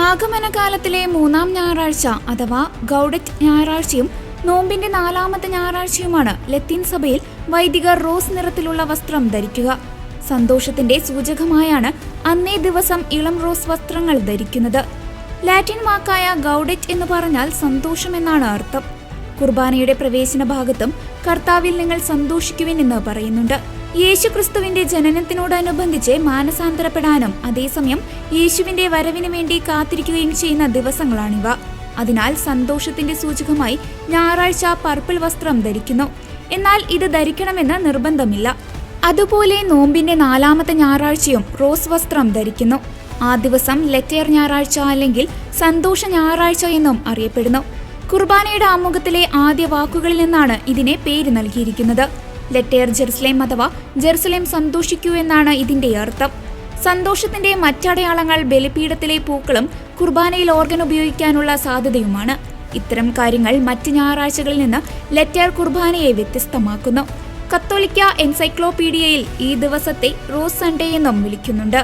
ആഗമനകാലത്തിലെ മൂന്നാം ഞായറാഴ്ച അഥവാ ഗൗഡറ്റ് ഞായറാഴ്ചയും നോമ്പിന്റെ നാലാമത്തെ ഞായറാഴ്ചയുമാണ് ലത്തീൻ സഭയിൽ വൈദികർ റോസ് നിറത്തിലുള്ള വസ്ത്രം ധരിക്കുക. സന്തോഷത്തിന്റെ സൂചകമായാണ് അന്നേ ദിവസം ഇളം റോസ് വസ്ത്രങ്ങൾ ധരിക്കുന്നത്. ലാറ്റിൻ വാക്കായ ഗൗഡറ്റ് എന്ന് പറഞ്ഞാൽ സന്തോഷം എന്നാണ് അർത്ഥം. കുർബാനയുടെ പ്രവേശന ഭാഗത്തും കർത്താവിൽ നിങ്ങൾ സന്തോഷിക്കുവിൻ എന്ന് പറയുന്നുണ്ട്. യേശുക്രിസ്തുവിന്റെ ജനനത്തിനോടനുബന്ധിച്ച് മാനസാന്തരപ്പെടാനും അതേസമയം യേശുവിന്റെ വരവിന് വേണ്ടി കാത്തിരിക്കുകയും ചെയ്യുന്ന ദിവസങ്ങളാണിവ. അതിനാൽ സന്തോഷത്തിന്റെ സൂചകമായി ഞായറാഴ്ച പർപ്പിൾ വസ്ത്രം ധരിക്കുന്നു. എന്നാൽ ഇത് ധരിക്കണമെന്ന് നിർബന്ധമില്ല. അതുപോലെ നോമ്പിന്റെ നാലാമത്തെ ഞായറാഴ്ചയും റോസ് വസ്ത്രം ധരിക്കുന്നു. ആ ദിവസം ലെറ്റേർ ഞായറാഴ്ച അല്ലെങ്കിൽ സന്തോഷ ഞായറാഴ്ച എന്നും അറിയപ്പെടുന്നു. കുർബാനയുടെ ആമുഖത്തിലെ ആദ്യ വാക്കുകളിൽ നിന്നാണ് ഇതിനെ പേര് നൽകിയിരിക്കുന്നത്. ലെറ്റേർ ജെറുസലേം അഥവാ ജെറുസലേം സന്തോഷിക്കൂ എന്നാണ് ഇതിന്റെ അർത്ഥം. സന്തോഷത്തിന്റെ മറ്റടയാളങ്ങൾ ബലിപീഠത്തിലെ പൂക്കളും കുർബാനയിൽ ഓർഗൻ ഉപയോഗിക്കാനുള്ള സാധ്യതയുമാണ്. ഇത്തരം കാര്യങ്ങൾ മറ്റ് ഞായറാഴ്ചകളിൽ നിന്ന് ലെറ്റേർ കുർബാനയെ വ്യത്യസ്തമാക്കുന്നു. കത്തോലിക്ക എൻസൈക്ലോപീഡിയയിൽ ഈ ദിവസത്തെ റോസ് സൺഡേ എന്നും വിളിക്കുന്നുണ്ട്.